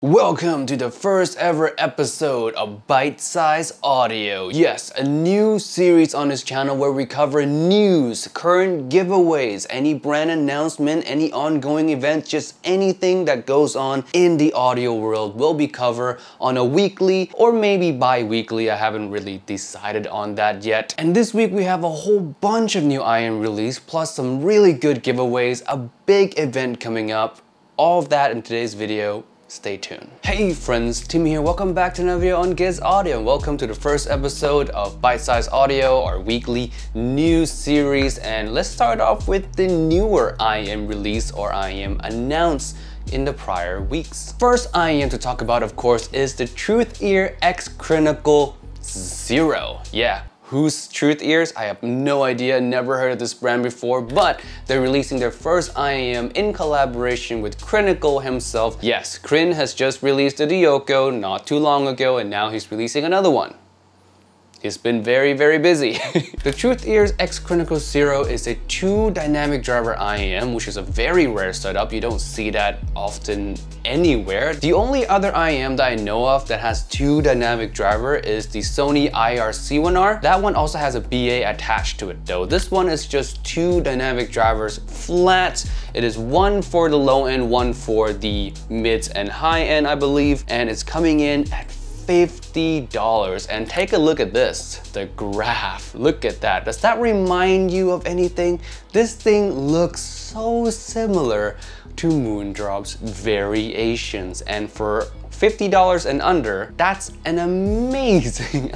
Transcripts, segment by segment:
Welcome to the first ever episode of BiteSizeAudio. Yes, a new series on this channel where we cover news, current giveaways, any brand announcement, any ongoing event, just anything that goes on in the audio world will be covered on a weekly or maybe bi-weekly. I haven't really decided on that yet. And this week we have a whole bunch of new IM release plus some really good giveaways, a big event coming up. All of that in today's video. Stay tuned. Hey friends, Tim here. Welcome back to another video on HBB and welcome to the first episode of BiteSizeAudio, our weekly news series. And let's start off with the newer IM release or IM announced in the prior weeks. First IM to talk about, of course, is the Truthears X Crinacle Zero. Yeah. Who's Truthears? I have no idea, never heard of this brand before, but they're releasing their first IM in collaboration with Crinacle himself. Yes, Crin has just released a Ryoko not too long ago and now he's releasing another one. He's been very busy. The Truthears X Crinacle Zero is a 2 dynamic driver IM, which is a very rare setup. You don't see that often anywhere. The only other IM that I know of that has 2 dynamic driver is the Sony IRC1R. That one also has a BA attached to it though. This one is just 2 dynamic drivers flat. It is one for the low end, one for the mids and high end, I believe, and it's coming in at $50. And take a look at this, the graph. Look at that. Does that remind you of anything? This thing looks so similar to Moondrop's variations, and for $50 and under, that's an amazing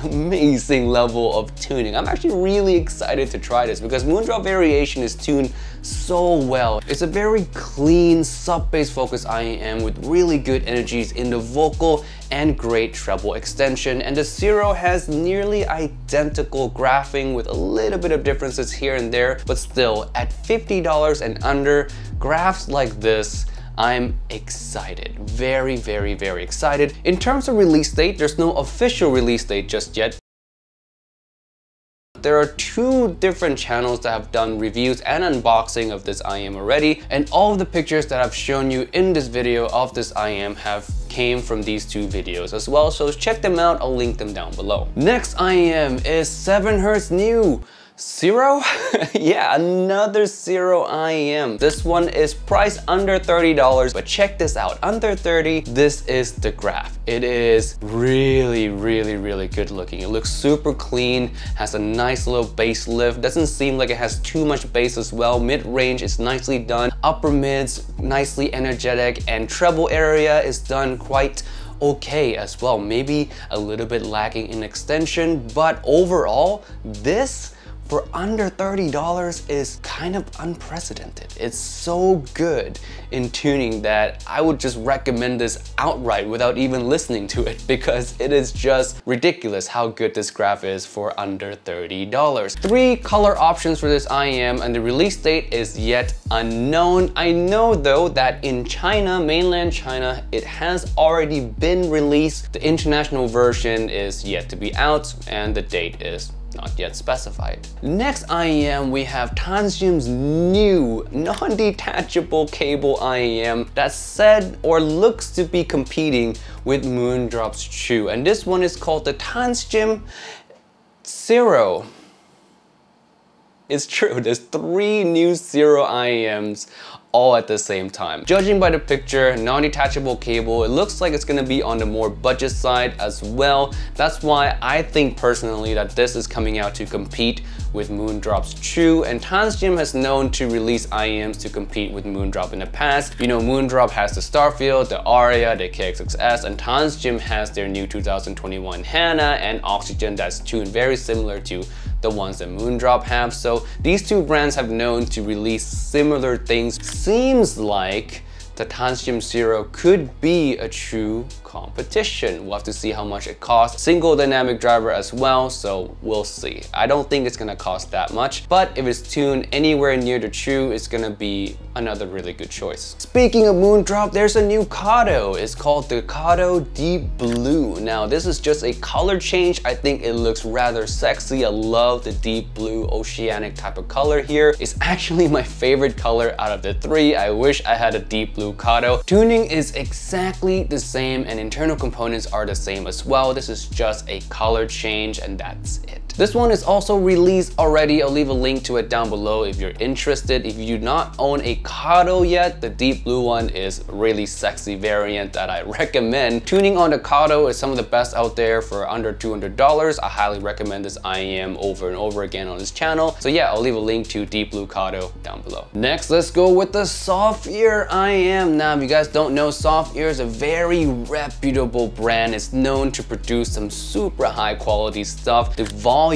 level of tuning. I'm actually really excited to try this because Moondrop variation is tuned so well. It's a very clean sub-bass focused IM with really good energies in the vocal and great treble extension, and the Zero has nearly identical graphing with a little bit of differences here and there, but still at $50 and under, graphs like this, I'm excited, very excited. In terms of release date, there's no official release date just yet. There are 2 different channels that have done reviews and unboxing of this IM already, and all of the pictures that I've shown you in this video of this IM came from these 2 videos as well, so check them out, I'll link them down below. Next IM is 7Hz new Zero? Yeah, another Zero IM. This one is priced under $30, but check this out. Under 30, this is the graph. It is really good looking. It looks super clean, has a nice little bass lift. Doesn't seem like it has too much bass as well. Mid-range is nicely done. Upper mids, nicely energetic, and treble area is done quite okay as well. Maybe a little bit lacking in extension, but overall, this for under $30 is kind of unprecedented. It's so good in tuning that I would just recommend this outright without even listening to it because it is just ridiculous how good this graph is for under $30. 3 color options for this IM and the release date is yet unknown. I know though that in China, mainland China, it has already been released. The international version is yet to be out and the date is not yet specified. Next IM, we have Tanchjim's new non-detachable cable IM that said or looks to be competing with Moondrop's Chew, and this one is called the Tanchjim Zero. It's true, there's 3 new Zero IMs all at the same time. Judging by the picture, non-detachable cable, it looks like it's gonna be on the more budget side as well. That's why I think personally that this is coming out to compete with Moondrop's Chew, and Tanchjim has known to release IMs to compete with Moondrop in the past. You know, Moondrop has the Starfield, the Aria, the KXXS, and Tanchjim has their new 2021 Hana and Oxygen that's tuned very similar to the ones that Moondrop have. So these 2 brands have known to release similar things. Seems like the Tanchjim Zero could be a true competition. We'll have to see how much it costs. Single dynamic driver as well, so we'll see. I don't think it's gonna cost that much, but if it's tuned anywhere near the True, it's gonna be another really good choice. Speaking of Moondrop, there's a new Kato. It's called the Kato Deep Blue. Now, this is just a color change. I think it looks rather sexy. I love the deep blue oceanic type of color here. It's actually my favorite color out of the 3. I wish I had a deep blue Blue Kato. Tuning is exactly the same and internal components are the same as well. This is just a color change and that's it. This one is also released already. I'll leave a link to it down below if you're interested. If you do not own a Kato yet, the deep blue one is a really sexy variant that I recommend. Tuning on the Kato is some of the best out there for under $200. I highly recommend this IEM over and over again on this channel. So yeah, I'll leave a link to deep blue Kato down below. Next, let's go with the Softears IEM. Now, if you guys don't know, Softears is a very reputable brand. It's known to produce some super high quality stuff. The volume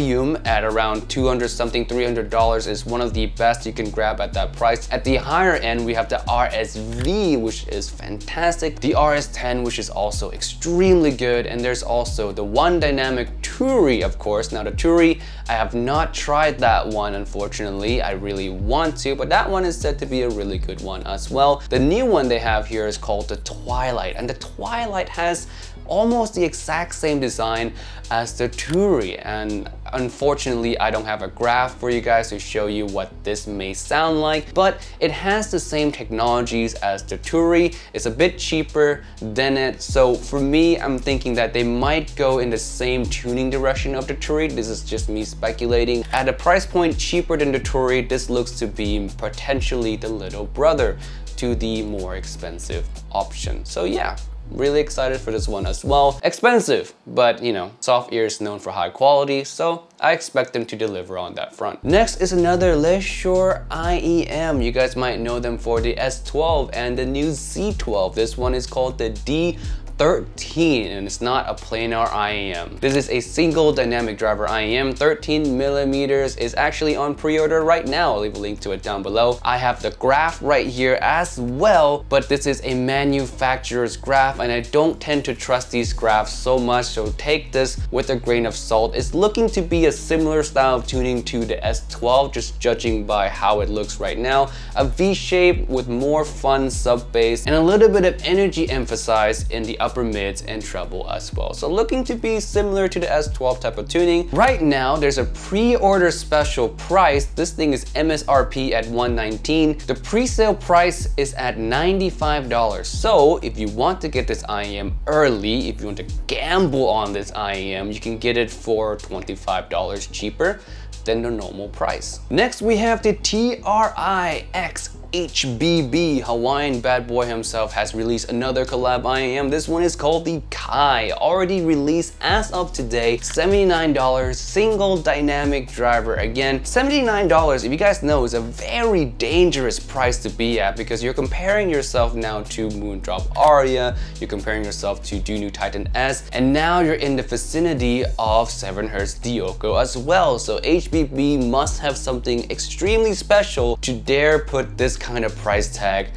at around $200 something, $300 is one of the best you can grab at that price. At the higher end, we have the RSV, which is fantastic. The RS10, which is also extremely good. And there's also the one dynamic Turi, of course. Now the Turi, I have not tried that one, unfortunately. I really want to, but that one is said to be a really good one as well. The new one they have here is called the Twilight, and the Twilight has almost the exact same design as the Turi, and unfortunately I don't have a graph for you guys to show you what this may sound like, but it has the same technologies as the Turi. It's a bit cheaper than it, so for me, I'm thinking that they might go in the same tuning direction of the Turi. This is just me speculating. At a price point cheaper than the Turi, this looks to be potentially the little brother to the more expensive option. So yeah, really excited for this one as well. Expensive, but you know, Softears is known for high quality, so I expect them to deliver on that front. Next is another Letshuoer IEM. You guys might know them for the S12 and the new Z12. This one is called the D13, and it's not a planar IEM. This is a single dynamic driver IEM. 13 millimeters is actually on pre-order right now. I'll leave a link to it down below. I have the graph right here as well, but this is a manufacturer's graph, and I don't tend to trust these graphs so much, so take this with a grain of salt. It's looking to be a similar style of tuning to the S12, just judging by how it looks right now. A V shape with more fun sub bass and a little bit of energy emphasized in the upper mids and treble as well. So looking to be similar to the S12 type of tuning. Right now, there's a pre-order special price. This thing is MSRP at $119. The pre-sale price is at $95. So if you want to get this IEM early, if you want to gamble on this IEM, you can get it for $25 cheaper than the normal price. Next, we have the TRIX HBB. Hawaiian bad boy himself has released another collab IEM. This one is called the Kai. Already released as of today. $79, single dynamic driver. Again, $79, if you guys know, is a very dangerous price to be at, because you're comparing yourself now to Moondrop Aria, you're comparing yourself to Dunu Titan S, and now you're in the vicinity of 7Hz Dioko as well. So HBB must have something extremely special to dare put this kind of price tag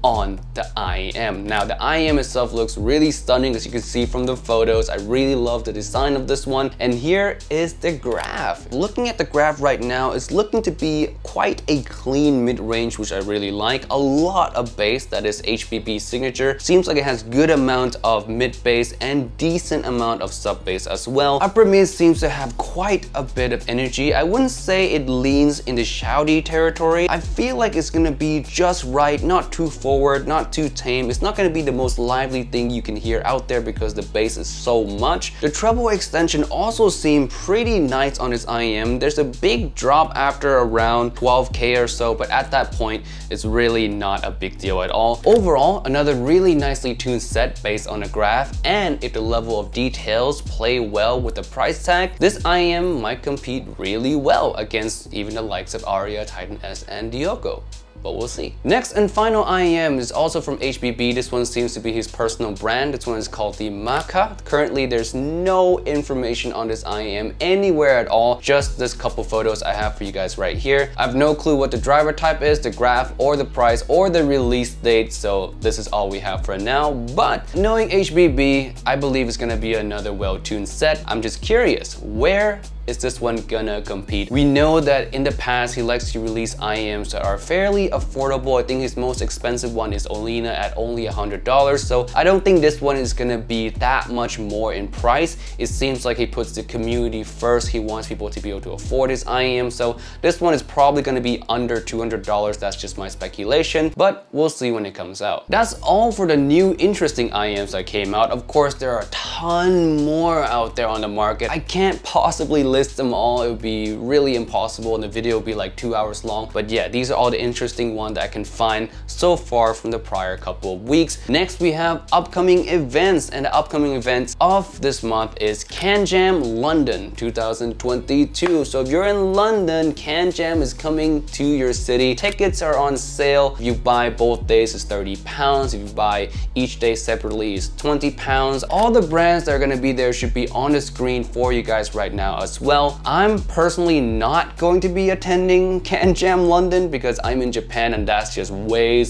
on the IEM. Now the IEM itself looks really stunning, as you can see from the photos. I really love the design of this one, and here is the graph. Looking at the graph right now, it's looking to be quite a clean mid-range, which I really like. A lot of bass, that is HBB signature. Seems like it has good amount of mid bass and decent amount of sub bass as well. Upper mid seems to have quite a bit of energy. I wouldn't say it leans in the shouty territory. I feel like it's gonna be just right, not too forward, not too tame. It's not going to be the most lively thing you can hear out there because the bass is so much. The treble extension also seemed pretty nice on this IEM. There's a big drop after around 12K or so, but at that point, it's really not a big deal at all. Overall, another really nicely tuned set based on a graph, and if the level of details play well with the price tag, this IEM might compete really well against even the likes of Aria, Titan S, and Dioko. But we'll see. Next and final IEM is also from HBB. This one seems to be his personal brand. This one is called the Maka. Currently, there's no information on this IEM anywhere at all. Just this couple photos I have for you guys right here. I have no clue what the driver type is, the graph, or the price, or the release date. So this is all we have for now. But knowing HBB, I believe it's gonna be another well-tuned set. I'm just curious, where is this one gonna compete? We know that in the past he likes to release IEMs that are fairly affordable. I think his most expensive one is Olina at only $100, so I don't think this one is gonna be that much more in price. It seems like he puts the community first. He wants people to be able to afford his IEM, so this one is probably gonna be under $200. That's just my speculation, but we'll see when it comes out. That's all for the new interesting IEMs that came out. Of course, there are a ton more out there on the market. I can't possibly list them all. It would be really impossible and the video will be like 2 hours long. But yeah, these are all the interesting ones that I can find so far from the prior couple of weeks. Next, we have upcoming events, and the upcoming events of this month is Canjam London 2022. So if you're in London, Canjam is coming to your city. Tickets are on sale. If you buy both days, it's £30. If you buy each day separately, it's £20. All the brands that are gonna be there should be on the screen for you guys right now as well. I'm personally not going to be attending Canjam London because I'm in Japan and that's just way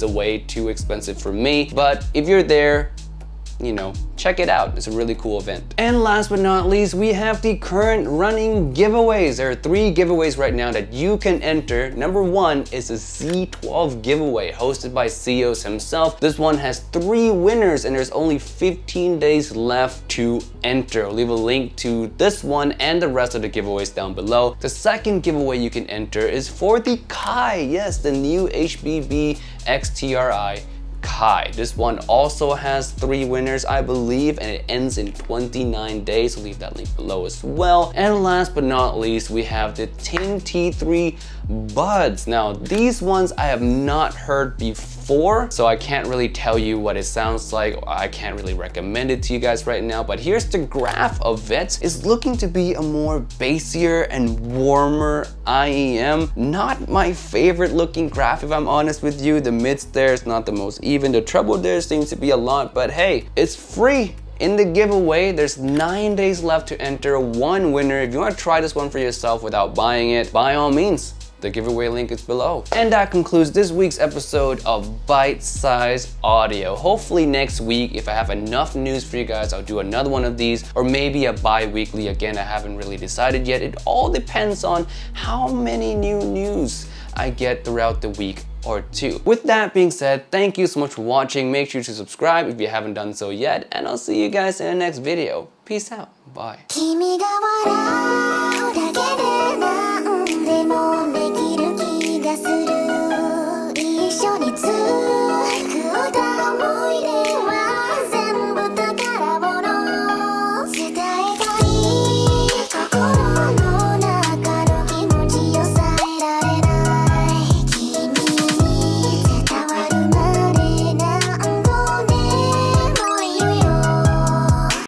too expensive for me. But if you're there, you know, check it out. It's a really cool event. And last but not least, we have the current running giveaways. There are 3 giveaways right now that you can enter. Number 1 is a C12 giveaway hosted by Seos himself. This one has 3 winners and there's only 15 days left to enter. I'll leave a link to this one and the rest of the giveaways down below. The second giveaway you can enter is for the Kai. Yes, the new HBB XTRI Kai. This one also has 3 winners, I believe, and it ends in 29 days. I'll leave that link below as well. And last but not least, we have the Ting T3 buds. Now, these ones I have not heard before, so I can't really tell you what it sounds like. I can't really recommend it to you guys right now, but here's the graph of it. It's looking to be a more bassier and warmer IEM. Not my favorite looking graph, if I'm honest with you. The mids there is not the most even. The treble there seems to be a lot, but hey, it's free. In the giveaway, there's 9 days left to enter 1 winner. If you want to try this one for yourself without buying it, by all means, the giveaway link is below. And that concludes this week's episode of BiteSizeAudio. Hopefully next week, if I have enough news for you guys, I'll do another one of these, or maybe a bi-weekly. Again, I haven't really decided yet. It all depends on how many new news I get throughout the week or 2. With that being said, thank you so much for watching. Make sure to subscribe if you haven't done so yet, and I'll see you guys in the next video. Peace out. Bye.